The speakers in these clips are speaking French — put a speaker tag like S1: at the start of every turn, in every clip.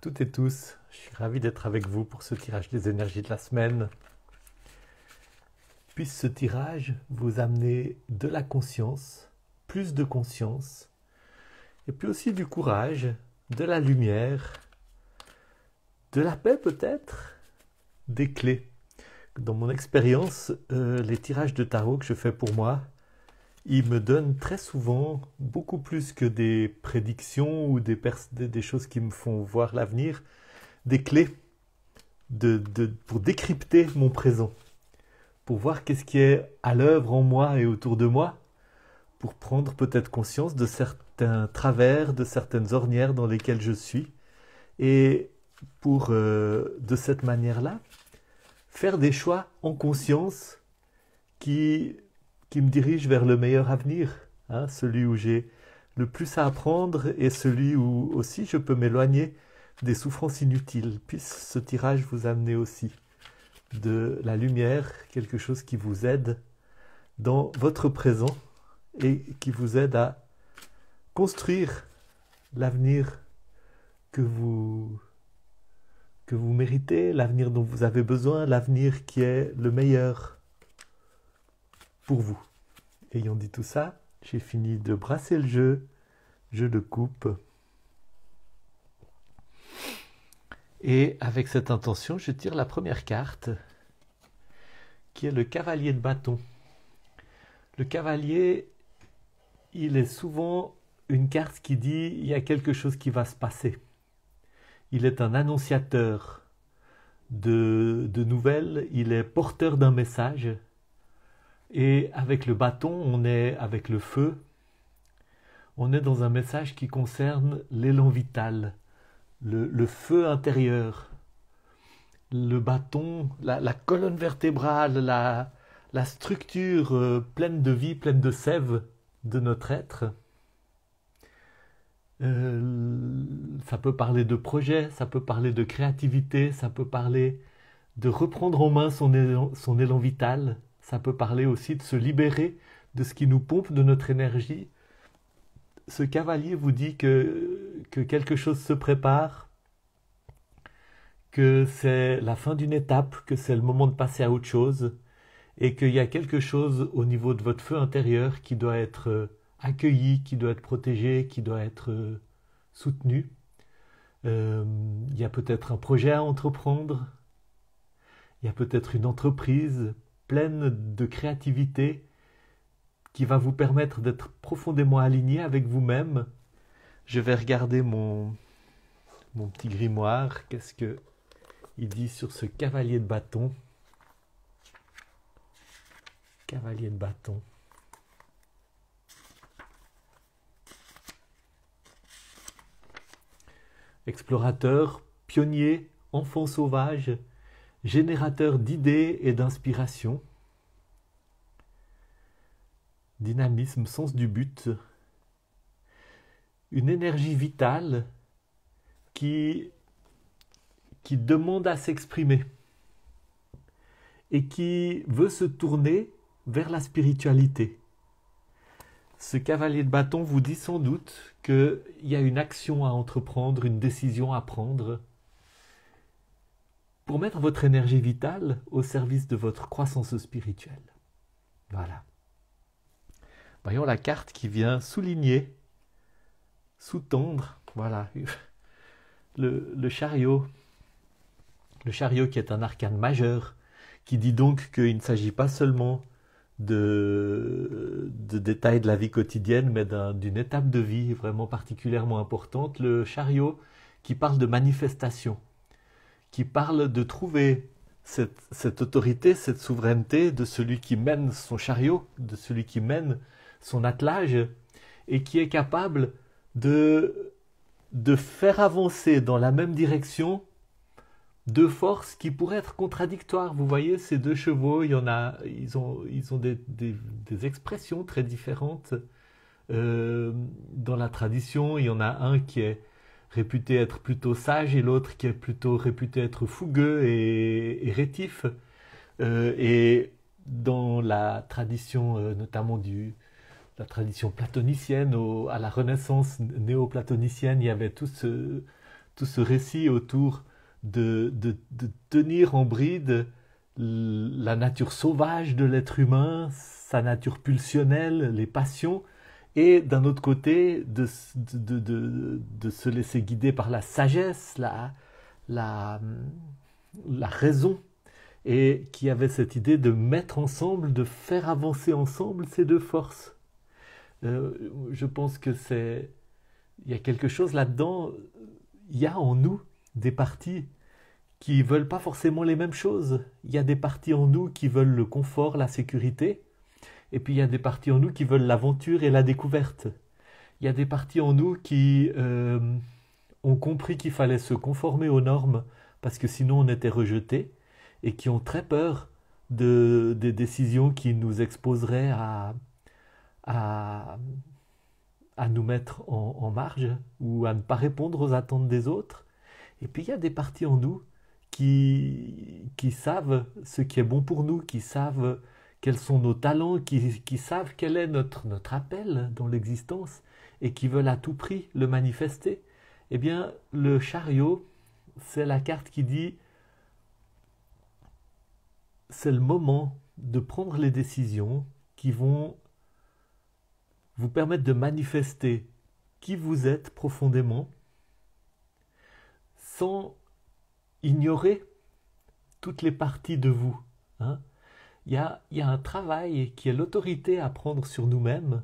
S1: toutes et tous, je suis ravi d'être avec vous pour ce tirage des énergies de la semaine. Puisse ce tirage vous amener de la conscience, plus de conscience, et puis aussi du courage, de la lumière, de la paix peut-être, des clés. Dans mon expérience, les tirages de tarot que je fais pour moi, ils me donnent très souvent, beaucoup plus que des prédictions ou des choses qui me font voir l'avenir, des clés pour décrypter mon présent, pour voir qu'est-ce qui est à l'œuvre en moi et autour de moi, pour prendre peut-être conscience de certains travers, de certaines ornières dans lesquelles je suis, et pour, de cette manière-là, faire des choix en conscience qui me dirigent vers le meilleur avenir, hein, celui où j'ai le plus à apprendre et celui où aussi je peux m'éloigner des souffrances inutiles. Puisse ce tirage vous amener aussi de la lumière, quelque chose qui vous aide dans votre présent et qui vous aide à construire l'avenir que vous méritez, l'avenir dont vous avez besoin, l'avenir qui est le meilleur pour vous. Ayant dit tout ça, j'ai fini de brasser le jeu, je le coupe. Et avec cette intention, je tire la première carte, qui est le cavalier de bâton. Le cavalier, il est souvent une carte qui dit il y a quelque chose qui va se passer. Il est un annonciateur de nouvelles, il est porteur d'un message. Et avec le bâton, on est avec le feu, on est dans un message qui concerne l'élan vital, le feu intérieur, le bâton, la colonne vertébrale, la structure pleine de vie, pleine de sève de notre être. Ça peut parler de projet, ça peut parler de créativité, ça peut parler de reprendre en main son élan vital, ça peut parler aussi de se libérer de ce qui nous pompe de notre énergie. Ce cavalier vous dit que quelque chose se prépare, que c'est la fin d'une étape, que c'est le moment de passer à autre chose, et qu'il y a quelque chose au niveau de votre feu intérieur qui doit être accueilli, qui doit être protégé, qui doit être soutenu. Il y a peut-être un projet à entreprendre, il y a peut-être une entreprise pleine de créativité qui va vous permettre d'être profondément aligné avec vous-même. Je vais regarder mon petit grimoire. Qu'est-ce qu'il dit sur ce cavalier de bâton? Cavalier de bâton. Explorateur, pionnier, enfant sauvage, générateur d'idées et d'inspiration, dynamisme, sens du but, une énergie vitale qui demande à s'exprimer et qui veut se tourner vers la spiritualité. Ce cavalier de bâton vous dit sans doute qu'il y a une action à entreprendre, une décision à prendre pour mettre votre énergie vitale au service de votre croissance spirituelle. Voilà. Voyons la carte qui vient souligner, sous-tendre, voilà, le chariot. Le chariot qui est un arcane majeur, qui dit donc qu'il ne s'agit pas seulement de détails de la vie quotidienne, mais d'une étape de vie vraiment particulièrement importante. Le chariot qui parle de manifestation, qui parle de trouver cette autorité, cette souveraineté de celui qui mène son chariot, de celui qui mène son attelage, et qui est capable de faire avancer dans la même direction deux forces qui pourraient être contradictoires. Vous voyez, ces deux chevaux, ils ont des expressions très différentes. Dans la tradition, il y en a un qui est réputé être plutôt sage et l'autre qui est plutôt réputé être fougueux et rétif. Et dans la tradition, notamment la tradition platonicienne, à la Renaissance néo-platonicienne, il y avait tout tout ce récit autour de tenir en bride la nature sauvage de l'être humain, sa nature pulsionnelle, les passions, et d'un autre côté, de se laisser guider par la sagesse, la, la raison, et qui avait cette idée de mettre ensemble, de faire avancer ensemble ces deux forces. Je pense que il y a quelque chose là-dedans, il y a en nous des parties qui veulent pas forcément les mêmes choses. Il y a des parties en nous qui veulent le confort, la sécurité, et puis il y a des parties en nous qui veulent l'aventure et la découverte. Il y a des parties en nous qui ont compris qu'il fallait se conformer aux normes parce que sinon on était rejeté, et qui ont très peur des décisions qui nous exposeraient à, à nous mettre en marge ou à ne pas répondre aux attentes des autres. Et puis il y a des parties en nous qui savent ce qui est bon pour nous, qui savent quels sont nos talents, qui savent quel est notre appel dans l'existence et qui veulent à tout prix le manifester. Eh bien, le chariot, c'est la carte qui dit c'est le moment de prendre les décisions qui vont vous permettre de manifester qui vous êtes profondément sans ignorer toutes les parties de vous. Hein. Il y a un travail qui est l'autorité à prendre sur nous-mêmes,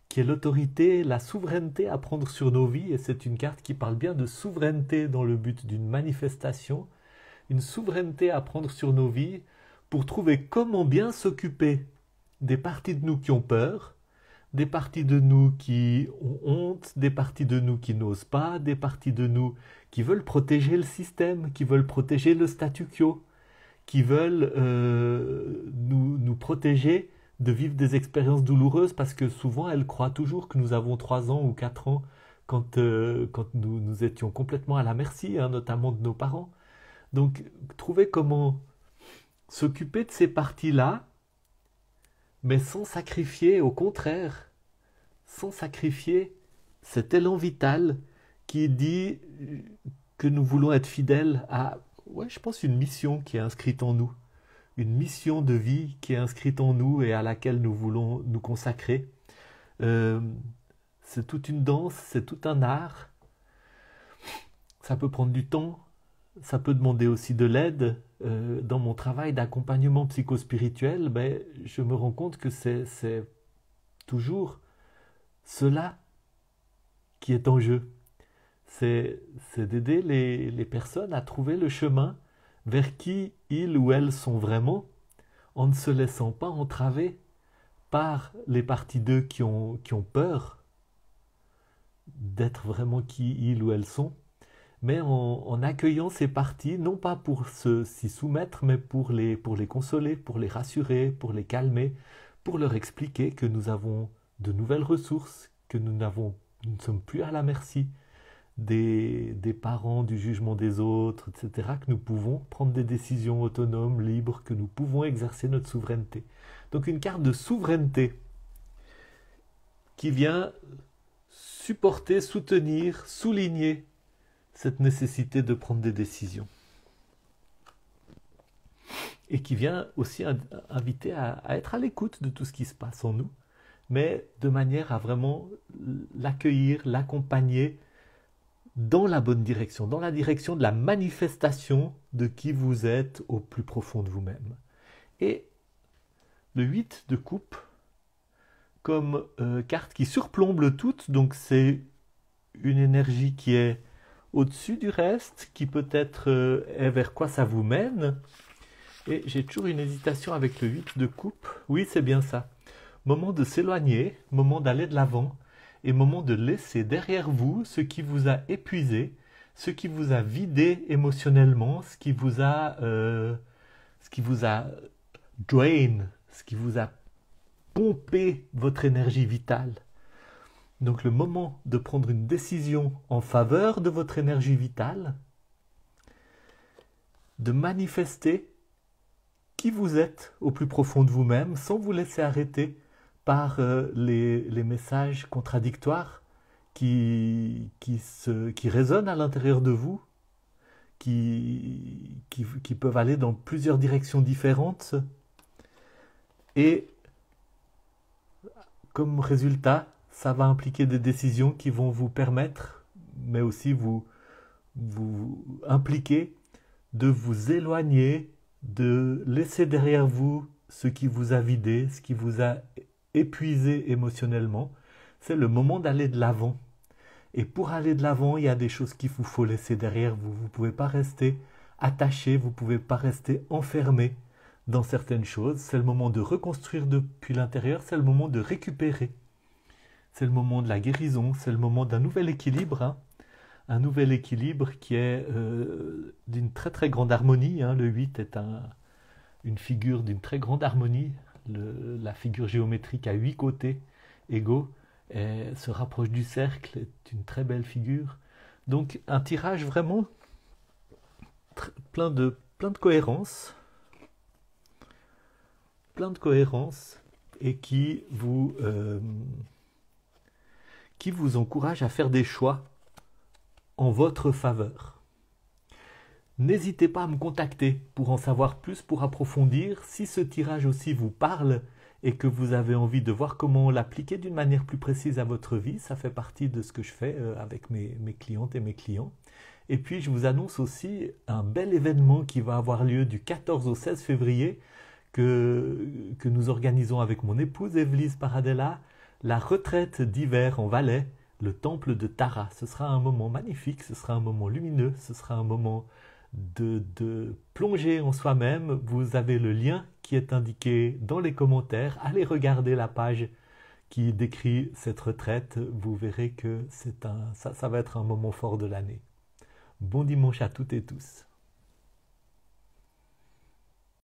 S1: qui est l'autorité, la souveraineté à prendre sur nos vies, et c'est une carte qui parle bien de souveraineté dans le but d'une manifestation, une souveraineté à prendre sur nos vies pour trouver comment bien s'occuper des parties de nous qui ont peur, des parties de nous qui ont honte, des parties de nous qui n'osent pas, des parties de nous qui veulent protéger le système, qui veulent protéger le statu quo, qui veulent nous protéger de vivre des expériences douloureuses parce que souvent elles croient toujours que nous avons 3 ans ou 4 ans quand nous étions complètement à la merci, hein, notamment de nos parents. Donc trouver comment s'occuper de ces parties-là, mais sans sacrifier, au contraire, sans sacrifier cet élan vital qui dit que nous voulons être fidèles à, ouais, je pense, une mission qui est inscrite en nous, une mission de vie qui est inscrite en nous et à laquelle nous voulons nous consacrer. C'est toute une danse, c'est tout un art. Ça peut prendre du temps, ça peut demander aussi de l'aide. Dans mon travail d'accompagnement psychospirituel, ben, je me rends compte que c'est toujours cela qui est en jeu. C'est d'aider les personnes à trouver le chemin vers qui ils ou elles sont vraiment, en ne se laissant pas entraver par les parties d'eux qui ont peur d'être vraiment qui ils ou elles sont, mais en accueillant ces parties, non pas pour s'y soumettre, mais pour les consoler, pour les rassurer, pour les calmer, pour leur expliquer que nous avons de nouvelles ressources, que nous ne sommes plus à la merci des parents, du jugement des autres, etc., que nous pouvons prendre des décisions autonomes, libres, que nous pouvons exercer notre souveraineté. Donc une carte de souveraineté qui vient supporter, soutenir, souligner cette nécessité de prendre des décisions. Et qui vient aussi inviter à être à l'écoute de tout ce qui se passe en nous, mais de manière à vraiment l'accueillir, l'accompagner dans la bonne direction, dans la direction de la manifestation de qui vous êtes au plus profond de vous-même. Et le 8 de coupe, comme carte qui surplombe le tout, donc c'est une énergie qui est au-dessus du reste, qui peut-être est vers quoi ça vous mène. Et j'ai toujours une hésitation avec le 8 de coupe. Oui, c'est bien ça. Moment de s'éloigner, moment d'aller de l'avant, et moment de laisser derrière vous ce qui vous a épuisé, ce qui vous a vidé émotionnellement, ce qui vous a drain, ce qui vous a pompé votre énergie vitale. Donc le moment de prendre une décision en faveur de votre énergie vitale, de manifester qui vous êtes au plus profond de vous-même, sans vous laisser arrêter par les messages contradictoires qui résonnent à l'intérieur de vous, qui peuvent aller dans plusieurs directions différentes. Et comme résultat, ça va impliquer des décisions qui vont vous permettre, mais aussi vous impliquer de vous éloigner, de laisser derrière vous ce qui vous a vidé, ce qui vous a épuisé émotionnellement. C'est le moment d'aller de l'avant. Et pour aller de l'avant, il y a des choses qu'il vous faut laisser derrière vous. Vous ne pouvez pas rester attaché, vous ne pouvez pas rester enfermé dans certaines choses. C'est le moment de reconstruire depuis l'intérieur, c'est le moment de récupérer. C'est le moment de la guérison, c'est le moment d'un nouvel équilibre. Hein. Un nouvel équilibre qui est d'une très très grande harmonie. Hein. Le 8 est une figure d'une très grande harmonie. La figure géométrique à 8 côtés égaux se rapproche du cercle, est une très belle figure. Donc un tirage vraiment plein de cohérence. Plein de cohérence et qui vous encourage à faire des choix en votre faveur. N'hésitez pas à me contacter pour en savoir plus, pour approfondir. Si ce tirage aussi vous parle et que vous avez envie de voir comment l'appliquer d'une manière plus précise à votre vie, ça fait partie de ce que je fais avec mes clientes et mes clients. Et puis je vous annonce aussi un bel événement qui va avoir lieu du 14 au 16 février que nous organisons avec mon épouse Evelyse Paradella, la retraite d'hiver en Valais, le temple de Tara. Ce sera un moment magnifique, ce sera un moment lumineux, ce sera un moment de plonger en soi-même. Vous avez le lien qui est indiqué dans les commentaires. Allez regarder la page qui décrit cette retraite. Vous verrez que ça va être un moment fort de l'année. Bon dimanche à toutes et tous.